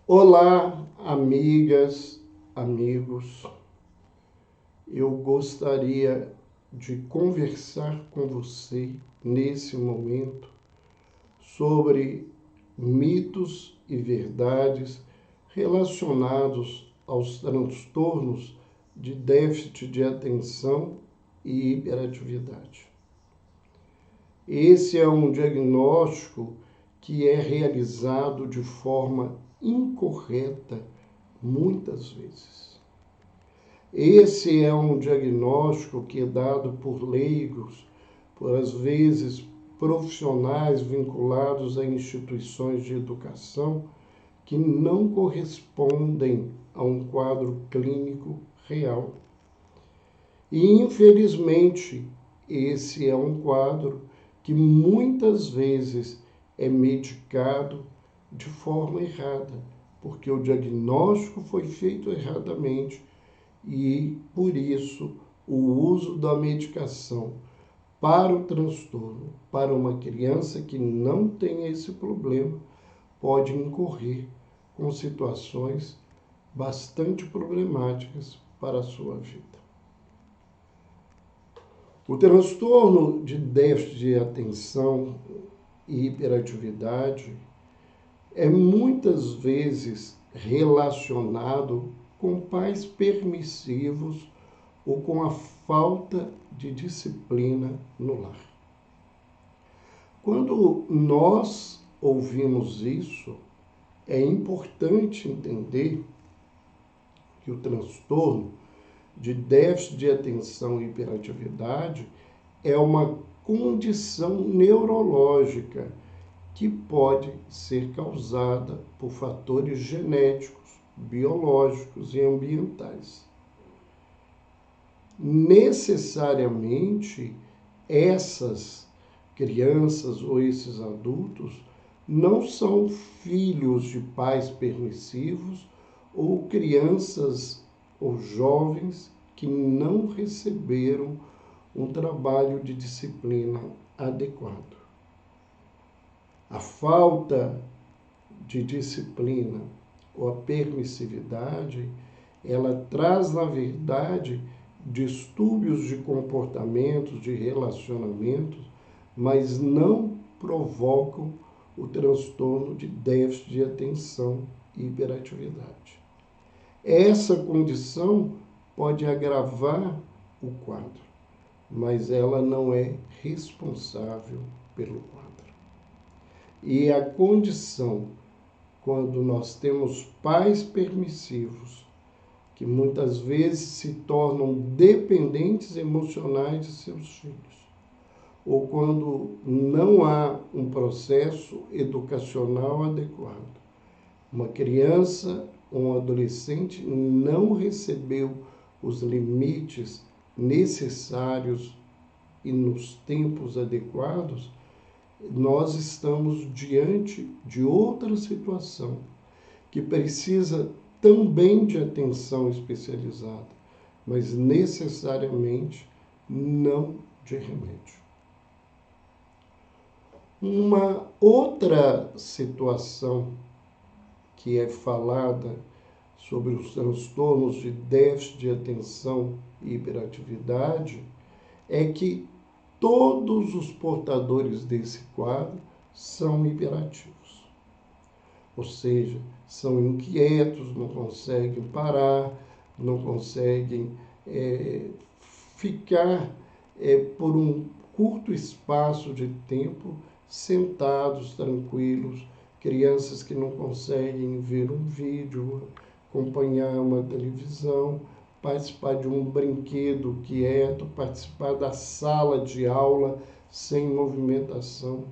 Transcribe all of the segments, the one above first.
Olá, amigas, amigos. Eu gostaria de conversar com você nesse momento sobre mitos e verdades relacionados aos transtornos de déficit de atenção e hiperatividade. Esse é um diagnóstico que é realizado de forma incorreta muitas vezes. Esse é um diagnóstico que é dado por leigos, por às vezes profissionais vinculados a instituições de educação que não correspondem a um quadro clínico real. E, infelizmente, esse é um quadro que muitas vezes é medicado de forma errada, porque o diagnóstico foi feito erradamente e, por isso, o uso da medicação para o transtorno, para uma criança que não tem esse problema, pode incorrer com situações bastante problemáticas para a sua vida. O transtorno de déficit de atenção e hiperatividade é muitas vezes relacionado com pais permissivos ou com a falta de disciplina no lar. Quando nós ouvimos isso, é importante entender que o transtorno de déficit de atenção e hiperatividade é uma condição neurológica que pode ser causada por fatores genéticos, biológicos e ambientais. Necessariamente, essas crianças ou esses adultos não são filhos de pais permissivos ou crianças ou jovens que não receberam um trabalho de disciplina adequado. A falta de disciplina ou a permissividade, ela traz, na verdade, distúrbios de comportamentos, de relacionamentos, mas não provocam o transtorno de déficit de atenção e hiperatividade. Essa condição pode agravar o quadro, mas ela não é responsável pelo quadro. E a condição, quando nós temos pais permissivos, que muitas vezes se tornam dependentes emocionais de seus filhos, ou quando não há um processo educacional adequado, uma criança ou um adolescente não recebeu os limites necessários e nos tempos adequados, nós estamos diante de outra situação que precisa também de atenção especializada, mas necessariamente não de remédio. Uma outra situação que é falada sobre os transtornos de déficit de atenção e hiperatividade é que todos os portadores desse quadro são hiperativos. Ou seja, são inquietos, não conseguem parar, não conseguem ficar por um curto espaço de tempo sentados, tranquilos, crianças que não conseguem ver um vídeo, acompanhar uma televisão, participar de um brinquedo quieto, participar da sala de aula sem movimentação,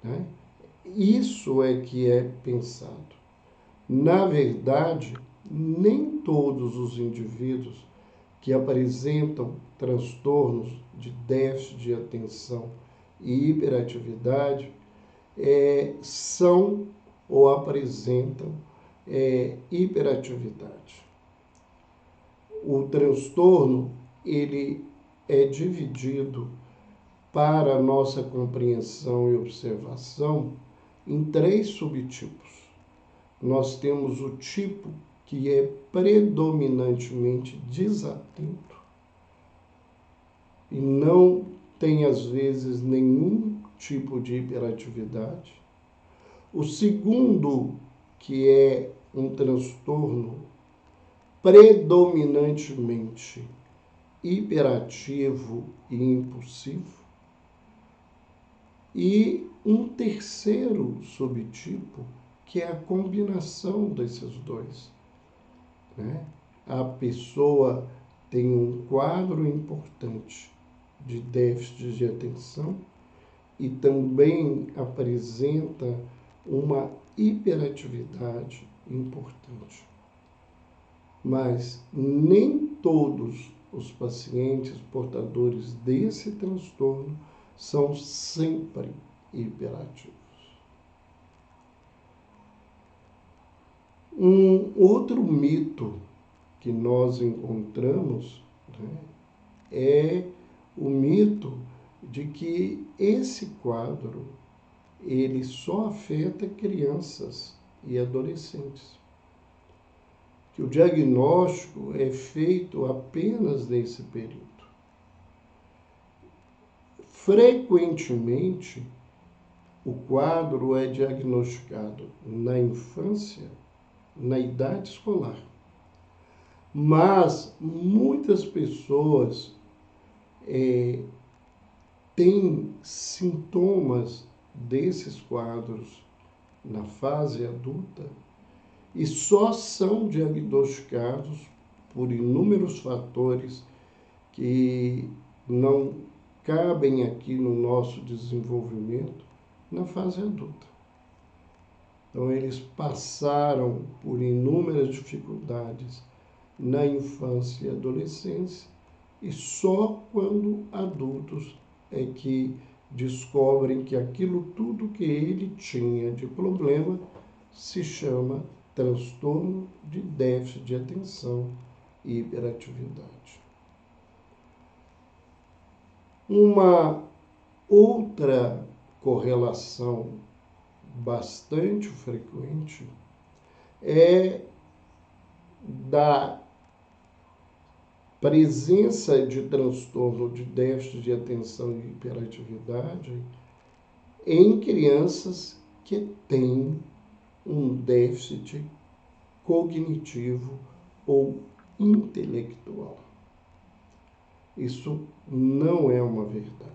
né? Isso é que é pensado. Na verdade, nem todos os indivíduos que apresentam transtornos de déficit de atenção e hiperatividade são ou apresentam hiperatividade. O transtorno, ele é dividido para a nossa compreensão e observação em 3 subtipos. nós temos o tipo que é predominantemente desatento e não tem, às vezes, nenhum tipo de hiperatividade. O segundo, que é um transtorno predominantemente hiperativo e impulsivo. E um terceiro subtipo, que é a combinação desses dois, né? A pessoa tem um quadro importante de déficit de atenção e também apresenta uma hiperatividade importante. Mas nem todos os pacientes portadores desse transtorno são sempre hiperativos. Um outro mito que nós encontramos, né, é o mito de que esse quadro ele só afeta crianças e adolescentes. Que o diagnóstico é feito apenas nesse período. Frequentemente, o quadro é diagnosticado na infância, na idade escolar. Mas muitas pessoas têm sintomas desses quadros na fase adulta e só são diagnosticados por inúmeros fatores que não cabem aqui no nosso desenvolvimento na fase adulta. Então, eles passaram por inúmeras dificuldades na infância e adolescência e só quando adultos é que descobrem que aquilo tudo que ele tinha de problema se chama transtorno de déficit de atenção e hiperatividade. Uma outra correlação bastante frequente é da presença de transtorno de déficit de atenção e hiperatividade em crianças que têm um déficit cognitivo ou intelectual. Isso não é uma verdade.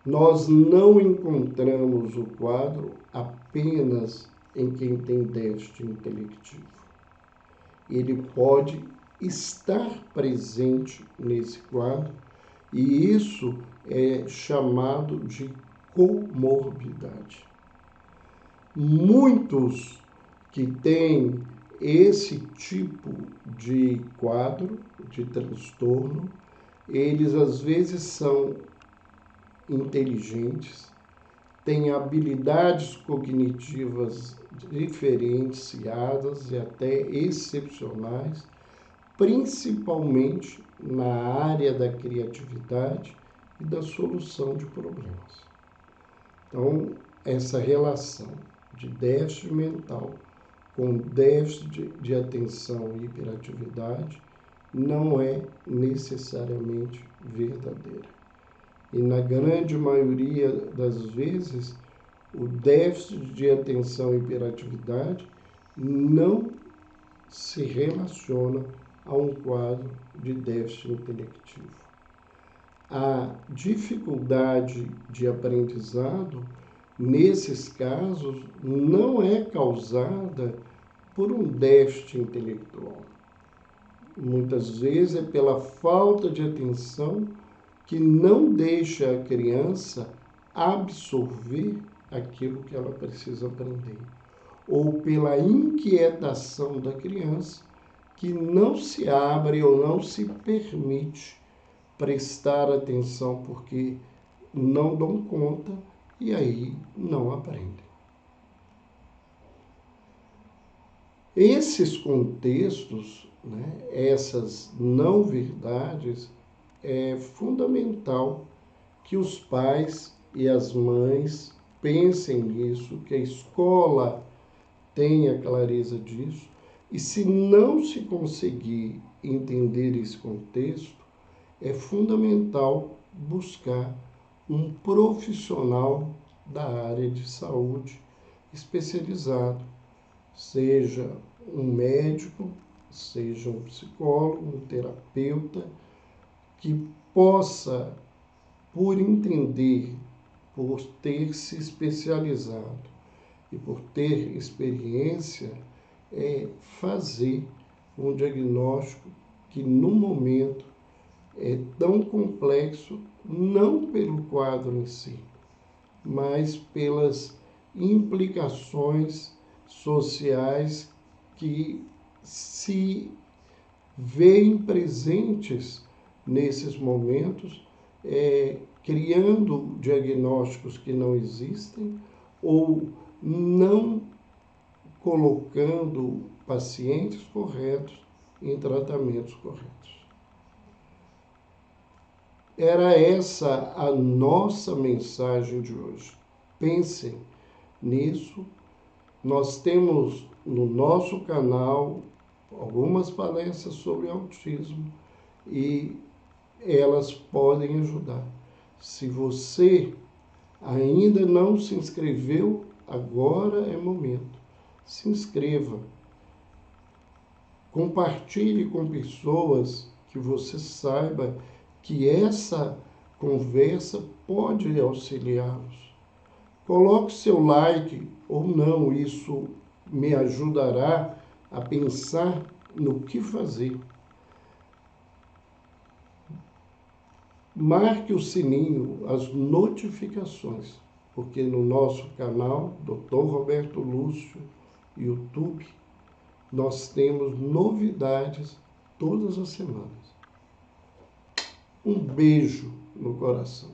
Nós não encontramos o quadro apenas em quem tem déficit intelectivo. Ele pode estar presente nesse quadro e isso é chamado de comorbidade. Muitos que têm esse tipo de quadro, de transtorno, eles às vezes são inteligentes, têm habilidades cognitivas diferenciadas e até excepcionais, principalmente na área da criatividade e da solução de problemas. Então, essa relação de déficit mental com déficit de atenção e hiperatividade não é necessariamente verdadeira. E na grande maioria das vezes, o déficit de atenção e hiperatividade não se relaciona a um quadro de déficit intelectivo. A dificuldade de aprendizado, nesses casos, não é causada por um déficit intelectual. Muitas vezes é pela falta de atenção que não deixa a criança absorver aquilo que ela precisa aprender, ou pela inquietação da criança que não se abre ou não se permite prestar atenção porque não dão conta e aí não aprendem. Esses contextos, né, essas não verdades, é fundamental que os pais e as mães pensem nisso, que a escola tenha clareza disso, e se não se conseguir entender esse contexto, é fundamental buscar um profissional da área de saúde especializado, seja um médico, seja um psicólogo, um terapeuta, que possa, por entender, por ter se especializado e por ter experiência, fazer um diagnóstico que no momento é tão complexo, não pelo quadro em si, mas pelas implicações sociais que se veem presentes nesses momentos, criando diagnósticos que não existem ou não colocando pacientes corretos em tratamentos corretos. Era essa a nossa mensagem de hoje. Pensem nisso. Nós temos no nosso canal algumas palestras sobre autismo e elas podem ajudar. Se você ainda não se inscreveu, agora é momento. Se inscreva. Compartilhe com pessoas que você saiba que essa conversa pode auxiliá-los. Coloque seu like ou não, isso me ajudará a pensar no que fazer. Marque o sininho, as notificações, porque no nosso canal, Dr. Roberto Lúcio, YouTube, nós temos novidades todas as semanas. Um beijo no coração.